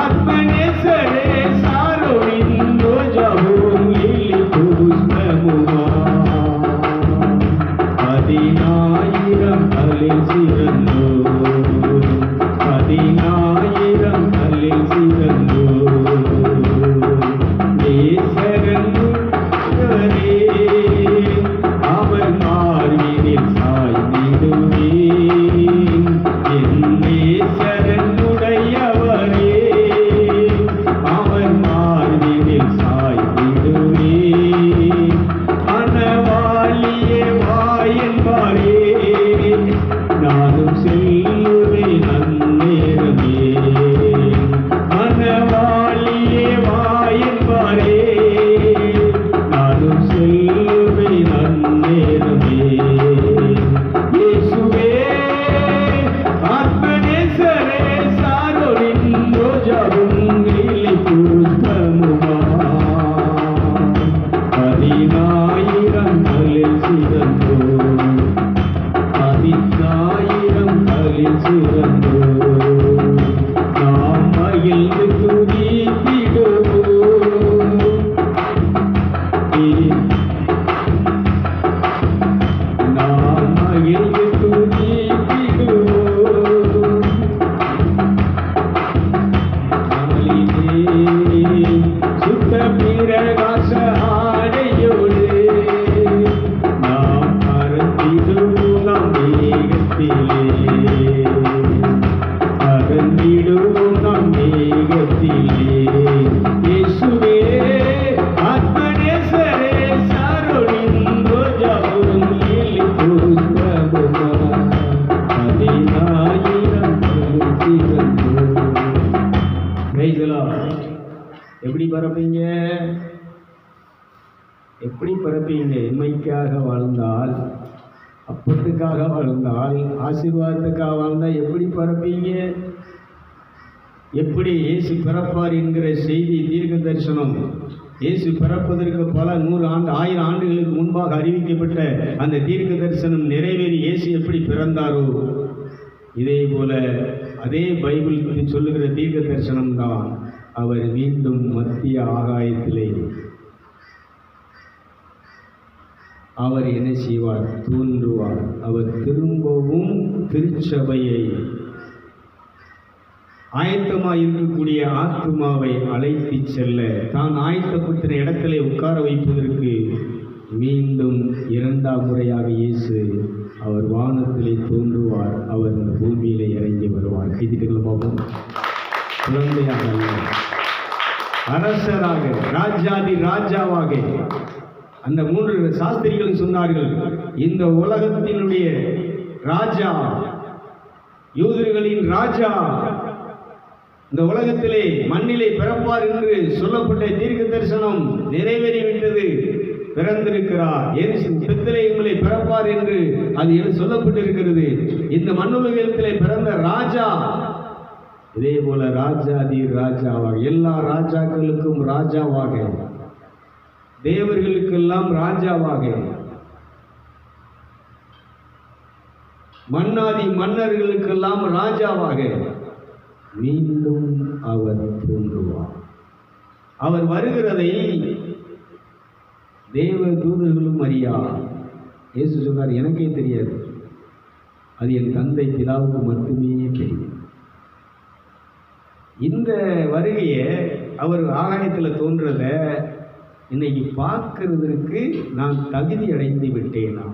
ஆத்மநேசரே, சாரோனின் ரோஜாவும் லீலி புஷ்பமுமா, 10,000 களில் சிறந்தோ, 10,000 களில் சிறந்தோ. நேசரன் உடையவரே, அவர் மார்பினில் சாய்ந்திடுவேன். என் நேசரன் உடையவரே, அவர் மார்பினில் சாய்ந்திடுவேன். மணவாளியே வா என்பாரே, நானும் செல்லுவேன் அந்நேரமே. மணவாளியே வா என்பாரே, நானும் செல்லுவேன் அந்நேரமே. இயேசுவே ஆத்மநேசரே, சாரோனின் ரோஜாவும் லீலி புஷ்பமுமா, 10,000 களில் சிறந்தோ, 10,000 களில் சிறந்தோ. நாம் மகிழ்ந்து துதித்திடுவோம், நாம் மகிழ்ந்து துதித்திடுவோம். நாளிலே சுத்த பிரகாச ஆடையோடு நாம் பறந்திடுவோம் நம் மேகத்திலே, பறந்திடுவோம் நம் மேகத்திலே. இயேசுவே ஆத்மநேசரே, சாரோனின் ரோஜாவும் லீலி புஷ்பமுமா, 10,000 களில் சிறந்தோ. Praise the Lord. எப்படி பரப்பீங்க? எப்படி பரப்பீங்க? இன்மைக்காக வாழ்ந்தால், அப்பத்துக்காக வாழ்ந்தால், ஆசீர்வாதத்துக்காக வாழ்ந்தால் எப்படி பரப்பீங்க? எப்படி இயேசு பிறப்பார் என்கிற செய்தி, தீர்க்க தரிசனம், இயேசு பிறப்பதற்கு பல 100 ஆண்டு 1000 ஆண்டுகளுக்கு முன்பாக அறிவிக்கப்பட்ட அந்த தீர்க்க தரிசனம் நிறைவேறி இயேசு எப்படி பிறந்தாரோ, இதே போல அதே பைபிள் சொல்லுகிற தீர்க்க தரிசனம் தான் அவர் மீண்டும் மத்திய ஆகாயத்திலே அவர் என்ன செய்வார்? தோன்றுவார். அவர் திரும்பவும் திருச்சபையை, ஆயத்தமாய் இருக்கக்கூடிய ஆத்துமாவை அழைத்து செல்ல, தான் ஆயத்தப்பட்ட இடத்திலே உட்கார வைப்பதற்கு மீண்டும் 2ஆம் முறையாக இயேசு அவர் வானத்திலே தோன்றுவார். அவர் இந்த பூமியிலே இறங்கி வருவார். கைதிட்டுகளை பார்ப்போம். குழந்தையாக அல்ல, அரசராக, ராஜாதி ராஜாவாக. அந்த 3 சாஸ்திரிகளும் சொன்னார்கள், இந்த உலகத்தினுடைய ராஜா, யூதர்களின் ராஜா, இந்த உலகத்திலே மண்ணிலே பிறப்பார் என்று சொல்லப்பட்ட தீர்க்க தரிசனம் நிறைவேறிவிட்டது. பிறந்திருக்கிறார், பெத்லகேமிலே பிறப்பார் என்று அது சொல்லப்பட்டிருக்கிறது. இந்த மண்ணுலகத்திலே பிறந்த ராஜா, இதே போல ராஜாதி ராஜாவாக, எல்லா ராஜாக்களுக்கும் ராஜாவாக, தேவர்களுக்கெல்லாம் ராஜாவாக, மன்னாதி மன்னர்களுக்கெல்லாம் ராஜாவாக மீண்டும் அவர் தோன்றுவார். அவர் வருகிறதை தேவ தூதர்களும் அறியா. இயேசு சொன்னார், எனக்கே தெரியாது, அது என் தந்தை பிதாவுக்கு மட்டுமே தெரியும். இந்த வருகையை அவர் ஆகாயத்தில் தோன்றத இன்னைக்கு பார்க்கிறதுக்கு நான் தகுதி அடைந்து விட்டேனா?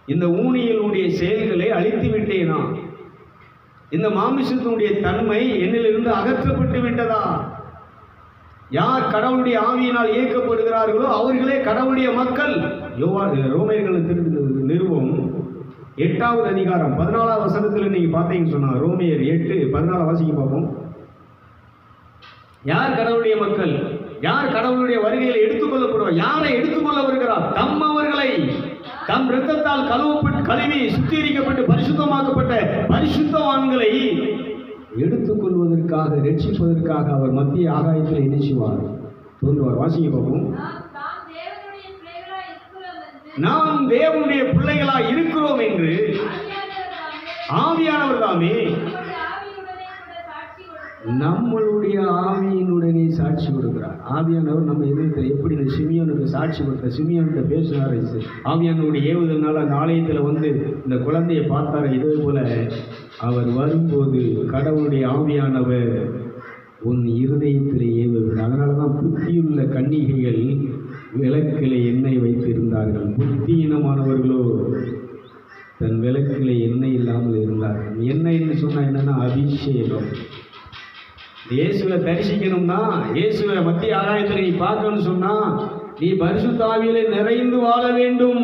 இந்த ஊனியலுடைய செயல்களை அழித்து விட்டேனா? இந்த மாமிசத்தினுடைய தன்மை என்னிலிருந்து அகற்றப்பட்டு விட்டதா? யார் கடவுளுடைய ஆவியினால் இயக்கப்படுகிறார்களோ அவர்களே கடவுளுடைய மக்கள். ரோமையர்கள் நிறுவம் 8வது அதிகாரம் 14வது வசனத்தில் நீங்க பார்த்தீங்கன்னு சொன்னா, ரோமையர் 8:14 வாசிக்க பார்ப்போம். யார் கடவுளுடைய மக்கள்? யார் கடவுளுடைய வருகையில் எடுத்துக்கொள்ளப்படுவார்? யாரை எடுத்துக்கொள்ள வருகிறார்? தம்மவர்களை தம் இரத்தத்தால் கழுவி சுத்திகரிக்கப்பட்டு பரிசுத்தமாக்கப்பட்ட பரிசுத்தவான்களை எடுத்துக்கொள்வதற்காக, ரட்சிப்பதற்காக அவர் மத்திய ஆகாயத்தில் என்ன செய்வார்? தோன்றுவார். வாசிக்க பார்ப்போம். நாம் தேவனுடைய பிள்ளைகளாய் இருக்கிறோம் என்று ஆவியானவர் தாமே நம்மளுடைய ஆவியினுடனே சாட்சி கொடுக்கிறார். ஆவியானவர் நம்ம எதிர்த்து எப்படி இந்த சிமியோனுக்கு சாட்சி கொடுத்த, சிமியோன்கிட்ட பேசினார். ஆவியானவருடைய ஏவுதல்னால அந்த ஆலயத்தில் வந்து இந்த குழந்தையை பார்த்தார். இதே போல அவர் வரும்போது கடவுளுடைய ஆவியானவர் உன் இருதயத்தில் ஏவுகிறார். அதனால தான் புத்தியுள்ள கன்னிகைகள் விளக்கில் எண்ணெய் வைத்திருந்தார்கள். புத்தியினமானவர்களோ தன் விளக்கில் எண்ணெய் இல்லாமல் இருந்தார்கள். எண்ணெய்ன்னு சொன்னால் என்னன்னா அபிஷேகம். இயேசுவை தரிசிக்கணும்னா, இயேசுவை மத்திய ஆகாயத்தில் நீ பார்க்கணும்னு சொன்னா, நீ பரிசுத்த ஆவியிலே நிறைந்து வாழ வேண்டும்,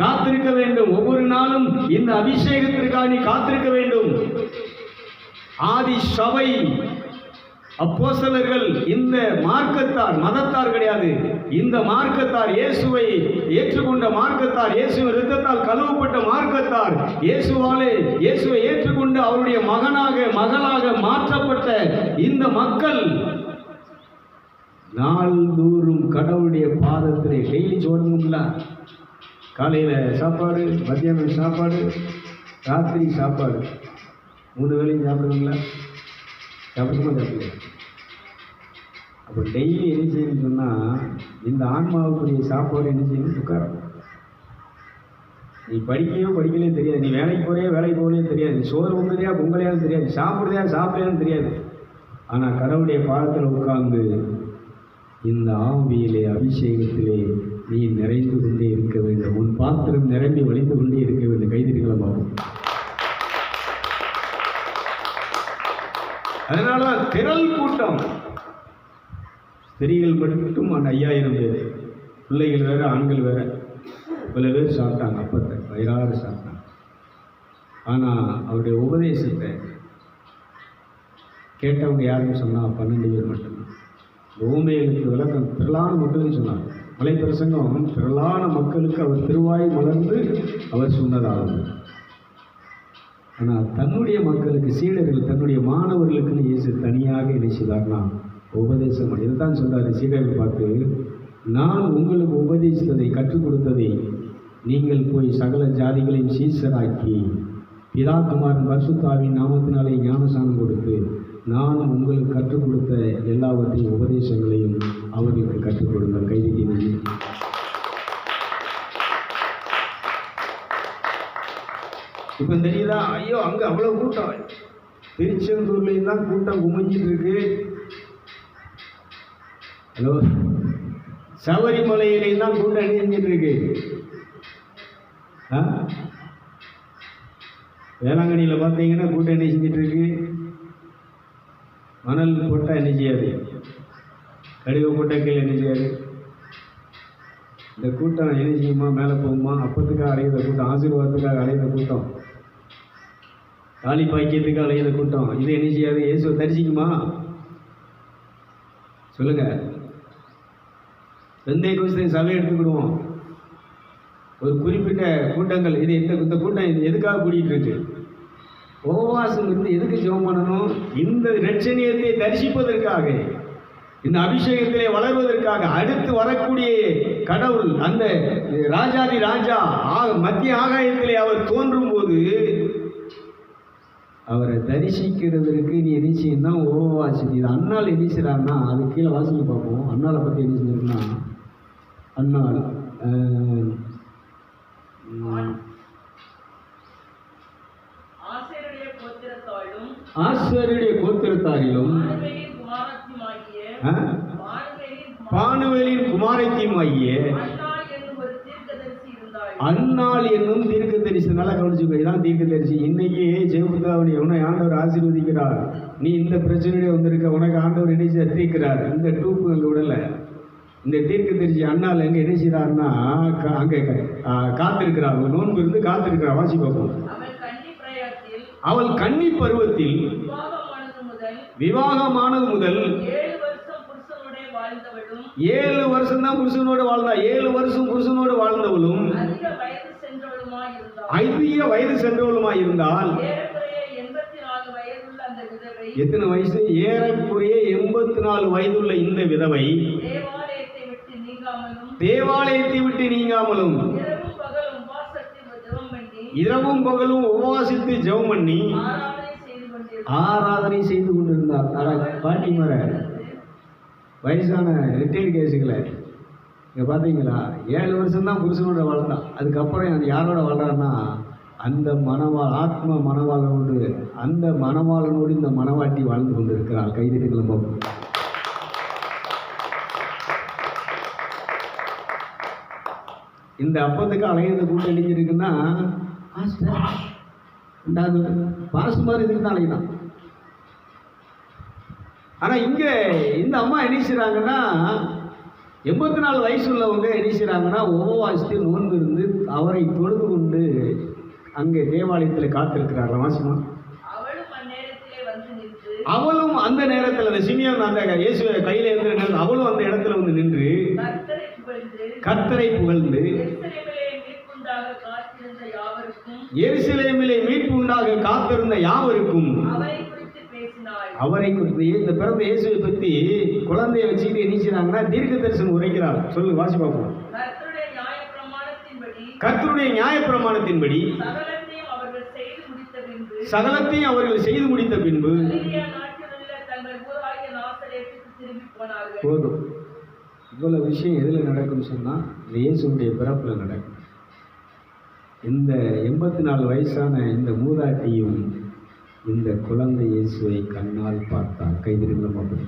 காத்திருக்க வேண்டும். ஒவ்வொரு நாளும் இந்த அபிஷேகத்திற்காக நீ காத்திருக்க வேண்டும். ஆதி சபை அப்போஸ்தலர்கள் இந்த மார்க்கத்தார், மதத்தார் கிடையாது, இந்த மார்க்கத்தார், இயேசுவை ஏற்றுக்கொண்ட மார்க்கத்தார், இயேசுவின் இரத்தத்தால் கழுவப்பட்ட மார்க்கத்தார், இயேசுவை ஏற்றுக்கொண்டு அவருடைய மகனாக மகளாக மாற்றப்பட்ட இந்த மக்கள் நாள்தோறும் கடவுளுடைய பாதத்திலே டெய்லி சோடணும்ல. காலையில் சாப்பாடு, மத்தியானம் சாப்பாடு, ராத்திரி சாப்பாடு, 3 வேளையும் சாப்பிடுவீங்களா? சாப்பிடுமா? அப்போ டெய்லி என்ன செய்யணும்னு சொன்னால், இந்த ஆன்மாவுக்குரிய சாப்பாடு என்ன செய்யணும்? உட்காரம். நீ படிக்கலையே தெரியாது, நீ வேலைக்கு போகலையே தெரியாது, நீ சோறு உங்குதையா பொங்கலையான்னு தெரியாது, சாப்பிடலையான்னு தெரியாது. ஆனால் கடவுளுடைய பாதத்தில் உட்கார்ந்து இந்த ஆவியிலே அபிஷேகத்திலே நீ நிறைந்து கொண்டே இருக்க வேண்டும். உன் பாத்திரம் நிரம்பி வழிந்து கொண்டே இருக்க வேண்டும். கைதிரிகளை பார்ப்போம். அதனாலதான் திரள் கூட்டம். ஸ்திரீகள் மட்டும் அந்த 5000 பேர், பிள்ளைகள் வேற, ஆண்கள் வேற, பல பேர் சாப்பிட்டாங்க. அப்பத்தை வயிறாறு சாப்பிட்டாங்க. ஆனால் அவருடைய உபதேசத்தை கேட்டவங்க யாருன்னு சொன்னால் 12 பேர் மட்டும்தான். ரோமையர்களுக்கு விளக்கம் திரளான மக்களுக்கு சொன்னார். மலை பிரசங்கம் திரளான மக்களுக்கு அவர் திருவாய் மலர்ந்து அவர் சொன்னதாகும். ஆனால் தன்னுடைய மக்களுக்கு, சீடர்கள், தன்னுடைய மாணவர்களுக்குன்னு இயேசு தனியாக என்ன செய்தார்னா உபதேசம். இதுதான் சொல்றாரு சீடர்கள் பார்த்து, நான் உங்களுக்கு உபதேசித்ததை, கற்றுக் கொடுத்ததை நீங்கள் போய் சகல ஜாதிகளையும் சீசராக்கி பிதா குமாரன் பரிசுத்த ஆவியின் நாமத்தினாலே ஞானசானம் கொடுத்து நான் உங்களுக்கு கற்றுக் கொடுத்த எல்லாவற்றையும் உபதேசங்களையும் அவர்களுக்கு கற்றுக் கொடுங்கள். கைதிக்கு இப்போ தெரியுதா? ஐயோ, அங்கே அவ்வளோ கூட்டம். திருச்செந்தூர்லேயும் தான் கூட்டம் குமிஞ்சிட்டு இருக்கு. ஹலோ, சபரிமலையிலையும் தான் கூட்டம் அணிஞ்சிட்டு இருக்கு. வேளாங்கண்ணியில் பார்த்தீங்கன்னா கூட்டம் என்ன செஞ்சிட்டு இருக்கு? மணல் போட்டால் என்ன செய்யாது, கழிவு போட்டால் கீழே என்ன செய்யாது. இந்த கூட்டம் என்ன செய்யுமா? மேலே போகுமா? அப்பத்துக்காக அலையிற கூட்டம், ஆசீர்வாதத்துக்காக அலையிற கூட்டம், தாலி பாக்கியத்துக்காக அலையிற கூட்டம். இது என்ன செய்யாது? இயேசுவை தரிசிக்குமா? சொல்லுங்க. பெந்தேகோஸ்தே சபை எடுத்துக்கிடுவோம். ஒரு குறிப்பிட்ட கூட்டங்கள், இது இந்த கூட்டம் இது எதுக்காக கூட்டிகிட்டு இருக்கு? உபவாசம் இருந்து எதுக்கு ஜெபம் பண்ணணும்? இந்த இரட்சணியத்தை தரிசிப்பதற்காக, இந்த அபிஷேகத்திலே வளர்வதற்காக. அடுத்து வரக்கூடிய கடவுள், அந்த ராஜாதி ராஜா மத்திய ஆகாயத்திலே அவர் தோன்றும் போது அவரை தரிசிக்கிறதுக்கு நீ என்ன செய்யணும்னா உபவாசி. இது அன்னாள் என்ன செய்கிறான்னா, அது கீழே வாசிக்க பார்ப்போம். அன்னாளை பற்றி என்ன செஞ்சிருக்குன்னா, அன்னாள் ஆசேருடைய கோத்திரத்தாரிலும் பானுவேலின் குமாரத்தியுமாகிய அன்னாள் என்னும் தீர்க்கதரிசி. நல்லா கவனிச்சுக்கோ, இதான் தீர்க்கதரிசி. இன்னைக்கு ஜெயபுத்தாவணி உன்னை ஆண்டவர் ஆசீர்வதிக்கிறார். நீ இந்த பிரச்சனையோட வந்திருக்க, உனக்கு ஆண்டவர் என்ன தீர்க்கிறார். இந்த டூப்பு அங்கே விடல. இந்த தீர்க்கதரிசி அன்னாள் எங்க என்ன செய்யறாருன்னா, அங்கே காத்திருக்கிறார். நோன்பு இருந்து காத்திருக்கிறார். வாசி பார்ப்போம். அவள் கன்னி பருவத்தில் விவாகமானது முதல் 7 வருஷம் தான் புருஷனோடு வாழ்ந்தா. 7 வருஷம் புருஷனோடு வாழ்ந்தவளும் அதிக வயது சென்றவளுமாய் இருந்தால், எத்தனை வயசு? ஏறக்குறைய 84 வயதுள்ள இந்த விதவை தேவாலயத்தை விட்டு நீங்காமலும் இரவும் பகலும் உபவாசித்து ஜெபம் பண்ணி ஆராதனை செய்து கொண்டிருந்தார். பாட்டி மர வயசான ரிட்டையர்டு கேஸுகளை இங்கே பார்த்தீங்களா, 7 வருஷம் தான் புருஷனோட வாழ்ந்தான். அதுக்கப்புறம் யாரோட வாழ்றான்னா, அந்த ஆத்ம மணவாளனோடு, அந்த மணவாளனோடு இந்த மணவாட்டி வாழ்ந்து கொண்டு இருக்கிறாள். கைதிகளும் பார்ப்போம். இந்த அப்பத்துக்கு அலையிறது கூட்டம் எழுதியிருக்குன்னா, பாசு மாதிரி இதுக்கு தான் அலைதான். ஆனால் இங்கே இந்த அம்மா என்ன செய்கிறாங்கன்னா, 84 வயசு உள்ளவங்க என்ன செய்கிறாங்கன்னா, உபவாசித்து நோன்பு இருந்து அவரை தொழுது கொண்டு அங்கே தேவாலயத்தில் காத்திருக்கிறார்கள். வாசிமா, அவளும் அந்த நேரத்தில் அந்த சிமியோன் அந்த இயேசுவை கையில் இருக்கிற நேரத்தில் அவளும் அந்த இடத்துல வந்து நின்று கர்த்தரை புகழ்ந்து எருசலேமிலே மீட்பு உண்டாக காத்திருந்த யாவருக்கும் அவரை குறித்து, இந்த பிறந்த இயேசுவை பற்றி குழந்தையை வச்சுக்கிட்டு என்ன செய்றாங்கன்னா, தீர்க்க தரிசனம் உரைக்கிறார். சொல்லு, வாசி பார்ப்போம். கர்த்தருடைய நியாயப்பிரமாணத்தின்படி சகலத்தையும் அவர்கள் செய்து முடித்த பின்பு போதும். இவ்வளவு விஷயம் எதில் நடக்கும்னு சொன்னால், இயேசுடைய பிறப்பில் நடக்கும். இந்த 84 வயசான இந்த மூதாட்டியும் இந்த குழந்தை இயேசுவை கண்ணால் பார்த்தார். கைதிருந்த மக்கள்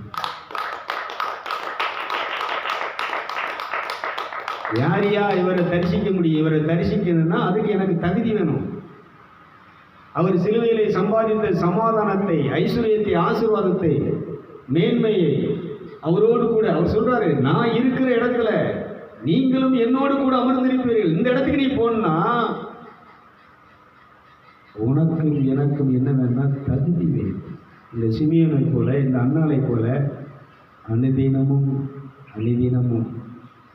யாரையா இவரை தரிசிக்க முடியும்? இவரை தரிசிக்கணும்னா அதுக்கு எனக்கு தகுதி வேணும். அவர் சிலுவையிலே சம்பாதித்த சமாதானத்தை, ஐஸ்வர்யத்தை, ஆசீர்வாதத்தை, மேன்மையை அவரோடு கூட அவர் சொல்றாரு, நான் இருக்கிற இடத்துல நீங்களும் என்னோடு கூட அமர்ந்திருப்பீர்கள். இந்த இடத்துக்கு நீ போனா உனக்கும் எனக்கும் என்ன வேணா தகுதி வேணும். இந்த சிமியோனை போல, இந்த அன்னாளை போல அனுதினமும்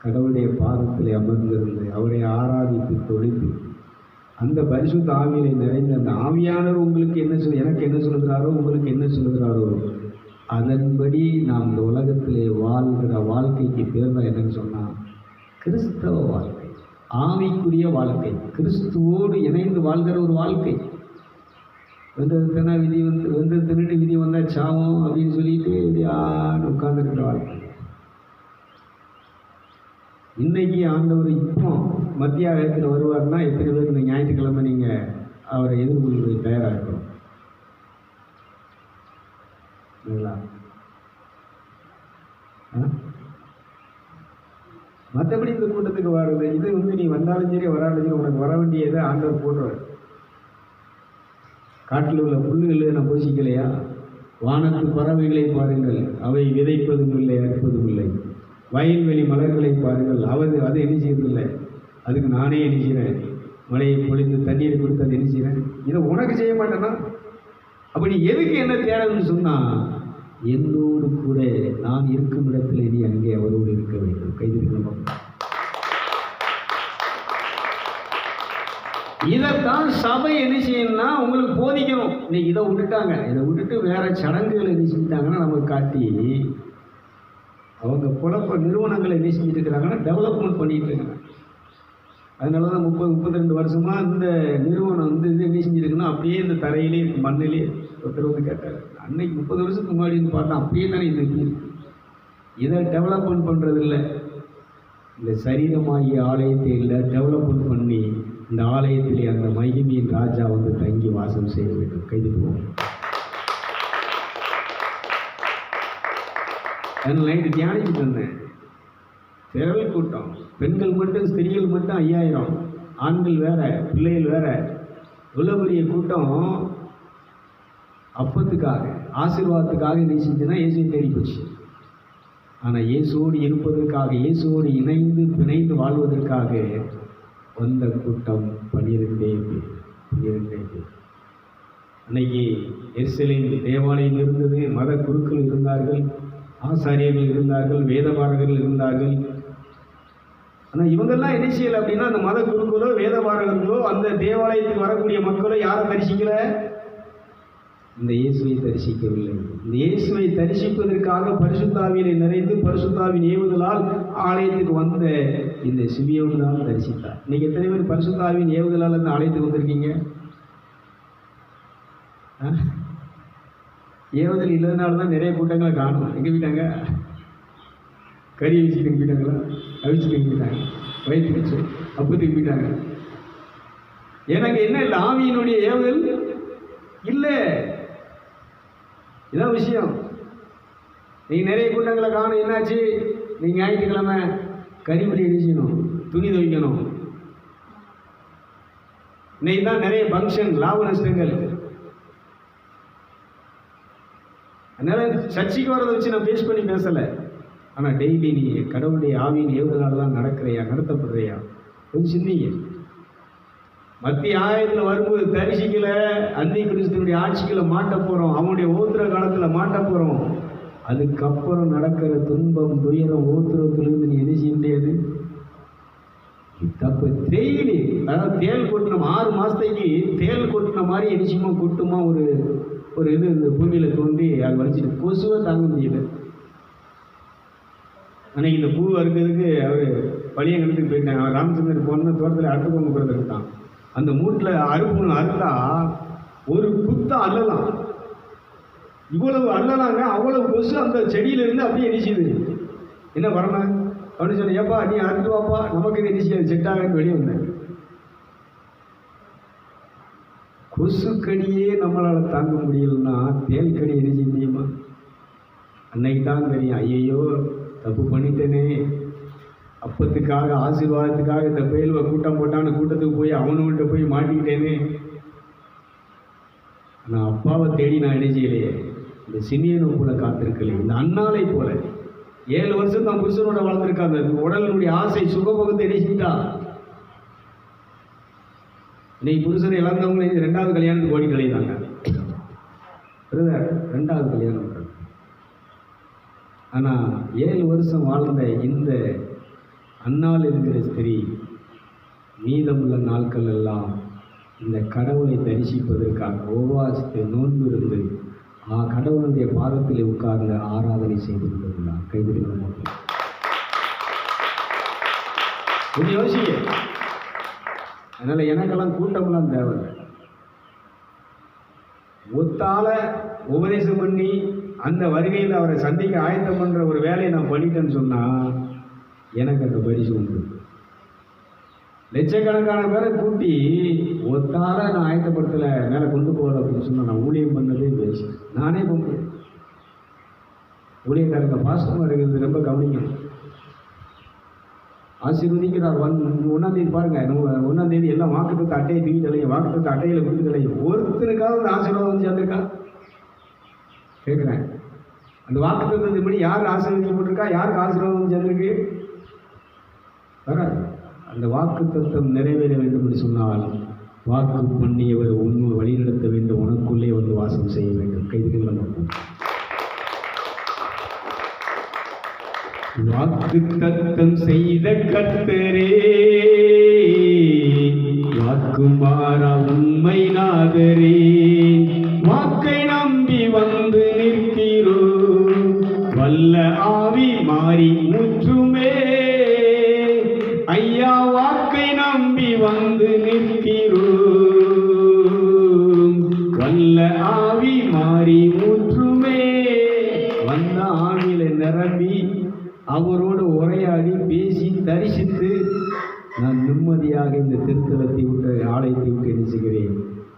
கடவுளுடைய பாதத்திலே அமர்ந்திருந்து அவரை ஆராதித்து தொழுது அந்த பரிசுத்த ஆவியிலே நிறைந்த அந்த ஆவியானவர் உங்களுக்கு என்ன எனக்கு என்ன சொல்கிறாரோ, உங்களுக்கு என்ன சொல்கிறாரோ அதன்படி நாம் இந்த உலகத்திலே வாழ்கிற வாழ்க்கைக்கு பேர் தான் என்னன்னு சொன்னால் கிறிஸ்தவ வாழ்க்கை, ஆவிக்குரிய வாழ்க்கை, கிறிஸ்துவோடு இணைந்து வாழ்கிற ஒரு வாழ்க்கை. வெந்ததுனா விதி வெந்தது தின்னுட்டு விதி வந்தால் சாவும் அப்படின்னு சொல்லிட்டு யாரும் உட்கார்ந்துருக்கிற வாழ்க்கை. இன்னைக்கு ஆண்டவர் இப்போ மத்திய ஆகத்தில் வருவார்னா எத்தனை பேர் இந்த ஞாயிற்றுக்கிழமை நீங்கள் அவரை எதிர்கொள்வது தயாராக இருக்கணும். மற்றபடி இந்த கூட்டத்துக்கு வர்றது இது நீ வந்தாலும் சரி வராலும் சரி உனக்கு வர வேண்டியதை ஆண்டவர் போடுவார். காட்டில் உள்ள புல்லுகளை நான் போஷிக்கலையா? வானத்து பறவைகளை பாருங்கள், அவை விதைப்பதும் இல்லை, அறுப்பதும் இல்லை. வயல்வெளி மலர்களை பாருங்கள், அது என்ன செய்யறதில்லை, அதுக்கு நானே என்ன செய்கிறேன், மழையை பொழிந்து தண்ணீரை கொடுத்து அது என்ன செய்கிறேன். இதை உனக்கு செய்ய மாட்டேன்னா அப்படி எதுக்கு என்ன தேடணும்னு சொன்னால், என்னோடு கூட நான் இருக்கும் இடத்துல நீ அங்கே அவரோடு இருக்க வேண்டும். கைதிருக்கணும். இதைத்தான் சபை என்ன செய்யணும்னா உங்களுக்கு போதிக்கணும். இன்னைக்கு இதை விட்டுட்டாங்க. இதை விட்டுட்டு வேற சடங்குகளை என்ன செஞ்சிட்டாங்கன்னா நமக்கு காட்டி அவங்க நிறுவனங்களை என்ன செஞ்சுட்டு இருக்கிறாங்கன்னா டெவலப்மெண்ட் பண்ணிட்டு இருக்காங்க. அதனால தான் 32 வருஷமாக இந்த நிறுவனம் வந்து இது என்ன செஞ்சுருக்குன்னா அப்படியே இந்த தரையிலே மண்ணிலே ஒருத்தர் வந்து கேட்டார், அன்னைக்கு 30 வருஷத்துக்கு முன்னாடி வந்து பார்த்தா அப்படியே தானே இது இருக்கு. இதை டெவலப்மெண்ட் பண்ணுறது இல்லை, இந்த சரீரமாகிய ஆலயத்தை இல்லை டெவலப்மெண்ட் பண்ணி இந்த ஆலயத்திலே அந்த மகிமையின் ராஜா வந்து தங்கி வாசம் செய்ய வேண்டும். கைதுக்குவோம். அதனால் நைட்டு தியானிச்சுட்டு இருந்தேன். திரள் கூட்டம், பெண்கள் மட்டும் ஸ்திரீகள் மட்டும் 5000, ஆண்கள் வேற, பிள்ளைகள் வேற, இவ்வளோ பெரிய கூட்டம் அப்பத்துக்காக ஆசீர்வாதத்துக்காக என்ன செஞ்சுன்னா இயேசுவை தேடி போச்சு. ஆனால் இயேசுவோடு இருப்பதற்காக, இயேசுவோடு இணைந்து பிணைந்து வாழ்வதற்காக வந்த கூட்டம் 12 பேர். அன்னைக்கு எருசலேம் தேவாலயம் இருந்தது, மத குருக்கள் இருந்தார்கள், ஆசாரியர்கள் இருந்தார்கள், வேதபாரகர்கள் இருந்தார்கள். ஆனால் இவங்கெல்லாம் என்ன செய்யலை அப்படின்னா, அந்த மத குருக்களோ வேதபாரகர்களோ அந்த தேவாலயத்துக்கு வரக்கூடிய மக்களோ யாரை தரிசிக்கல? இந்த இயேசுவை தரிசிக்கவில்லை. இந்த இயேசுவை தரிசிப்பதற்காக பரிசுத்தாவியை நிறைந்து பரிசுத்தாவின் ஏவுதலால் ஆலயத்துக்கு வந்த இந்த சிமியோன் தான் தரிசித்தார். இன்னைக்கு எத்தனை பேர் பரிசுத்தாவின் ஏவுதலால் அந்த ஆலயத்துக்கு வந்திருக்கீங்க? ஏவுதல் இல்லாதனால தான் நிறைய கூட்டங்களை காணும். எங்கே போயிட்டாங்க? கறி அவிச்சுட்டு போயிட்டாங்களா? அவிச்சுட்டு போயிட்டாங்க, வயிற்று வச்சு அப்பத்துக்கு போயிட்டாங்க. எனக்கு என்ன இல்லை, ஆவியினுடைய ஏவுதல் இல்லை. இதான் விஷயம். நீங்கள் நிறைய கூட்டங்களை காணும். என்னாச்சு? நீங்கள் ஞாயிற்றுக்கிழமை கறிப்படி அடிக்கணும், துணி துவைக்கணும். இன்னைக்கு தான் நிறைய ஃபங்க்ஷன், லாப நஷ்டங்கள். அதனால சர்ச்சைக்கு வரதை வச்சு நான் பேஸ் பண்ணி பேசலை. ஆனால் டெய்லி நீ கடவுளுடைய ஆவியின் ஏவுதலால் தான் நடக்கிறையா, நடத்தப்படுறியா? கொஞ்சம் சிந்திங்க. மத்திய ஆயத்தில் வரும்போது தரிசிக்கல, அந்தி கிறிஸ்துவனுடைய ஆட்சிகளை மாட்ட போகிறோம், அவனுடைய ஓத்திர காலத்தில் மாட்ட போகிறோம். அதுக்கப்புறம் நடக்கிற துன்பம், துயரம், ஓத்திரத்திலிருந்து நீ என்ன செய்ய முடியாது. தப்பு டெய்லி, அதாவது தேல் கொட்டின 6 மாதத்துக்கு தேல் கொட்டின மாதிரி நிச்சயமா கொட்டுமா ஒரு இது இந்த பூமியில் தோன்றி அது வலிச்சிட்டு கொசுவை தாங்க முடியல. அன்னைக்கு இந்த பூ அறுக்கிறதுக்கு அவர் பழியங்கலத்துக்கு போயிட்டாங்க. அவர் ராமச்சந்திரன் போன தோட்டத்தில் அறுத்து கொண்டு போகிறதுக்கு தான். அந்த மூட்டில் அறுப்பு அறுத்தா ஒரு குத்தம் அல்லலாம், இவ்வளவு அல்லலாங்க. அவ்வளவு கொசு அந்த செடியிலிருந்து அப்படியே எரிச்சுது. என்ன வரணும் அப்படின்னு சொன்னேன். ஏப்பா நீ அறுத்து வாப்பா, நமக்கு இது எரிச்சு செட்டாகன்னு வெளியே வந்தேன். கொசுக்கடியே நம்மளால் தாங்க முடியலன்னா தேல் கடி எரிஞ்ச முடியுமா? அன்னைக்கு தான் தெரியும், ஐயையோ தப்பு பண்ணிட்டேனே, அப்பத்துக்காக ஆசீர்வாதத்துக்காக இந்த பேல்வை கூட்டம் போட்டான்னு கூட்டத்துக்கு போய் அவனுகிட்ட போய் மாட்டிக்கிட்டேனே. நான் அப்பாவை தேடி நான் என்ன செய்யலையே, இந்த சிமியனை போல காத்திருக்கலையே, இந்த அண்ணாலை போல 7 வருஷம் தான் புருஷனோட வாழ்ந்திருக்காங்க. உடலினுடைய ஆசை சுகபோகத்தை இணைச்சிட்டா. இன்னைக்கு புருஷனை இழந்தவங்க 2வது கல்யாணத்துக்கு ஓடி கழிதாங்க. 2வது கல்யாணம். ஆனால் 7 வருஷம் வாழ்ந்த இந்த அன்னாள் என்கிற ஸ்திரீ மீதமுள்ள நாட்கள் எல்லாம் இந்த கடவுளை தரிசிப்பதற்காக உபவாசித்து நோன்பு இருந்து கடவுளுடைய பாதத்தில் உட்கார்ந்து ஆராதனை செய்து கொண்டிருந்தார். கைதிகள் கொஞ்சம் யோசிக்க. அதனால் எனக்கெல்லாம் கூட்டமெல்லாம் தேவை. ஒத்தால உபதேசம் பண்ணி அந்த வருகையில் அவரை சந்திக்க ஆயத்தம் பண்ணுற ஒரு வேலையை நான் பண்ணிட்டேன்னு சொன்னால் எனக்கு அந்த பரிசு உண்டு. லட்சக்கணக்கான பேரை கூட்டி ஒத்தால நான் ஆயத்தப்படுத்தலை, மேலே கொண்டு போகல அப்படின்னு சொன்னால் நான் ஊழியம் பண்ணதே பேசு. நானே போக முடியும். ஊழியக்காரங்க பாசமாக இருக்கிறது ரொம்ப கவனிக்கணும். ஆசீர்வதிக்கிறார். 1ஆம் தேதி பாருங்க, 1ஆம் தேதி எல்லாம் வாக்குத்தத்த அட்டையை தூக்கிட்டலையும், வாக்குத்தத்த அட்டையில் கொடுத்துக்கலையும். ஒருத்தருக்காவது அந்த ஆசீர்வாதம் வந்து சேர்ந்துருக்கா கேட்குறேன். அந்த வாக்குத்தத்தத்தின்படி யார் ஆசீர்வதிக்கப்பட்டிருக்கா, யாருக்கு ஆசீர்வாதம் வந்து சேர்ந்துருக்கு? வராது. அந்த வாக்குத்தத்தம் நிறைவேற வேண்டும் என்று சொன்னால் வாக்கு பண்ணியவர் உண்மை வழிநடத்த வேண்டும், உனக்குள்ளே வந்து வாசம் செய்ய வேண்டும். கைதுகள் வாக்கு தத்தம் செய்த கர்த்தரே, வாக்கு மாறா உண்மை நாதரே, வாக்கை நம்பி வந்து நிற்கிறோ, வல்ல ஆவி மாறி முற்றுமே ஐயா, வாக்கை நம்பி அவரோடு உரையாடி பேசி தரிசித்து நான் நிம்மதியாக இந்த திருத்தலத்தை விட்டு ஆலயத்தை விட்டு என்ன செய்கிறேன்,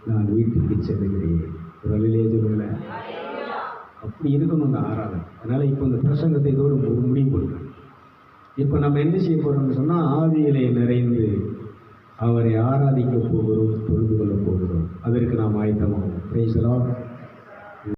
நான் வீட்டுக்கு செல்லுகிறேன். ஒரு வழியிலே சொல்லுங்களேன். அப்படி இருக்கணும் இந்த ஆராதனை. அதனால் இப்போ இந்த பிரசங்கத்தை இதோடு முடிவு பண்ணுறேன். இப்போ நம்ம என்ன செய்ய போகிறோம்னு சொன்னால், ஆவியிலே நிறைந்து அவரை ஆராதிக்க போகிறோம், தொழுது கொள்ள போகிறோம். அதற்கு நாம் ஆயத்தமாகும். Price the Lord.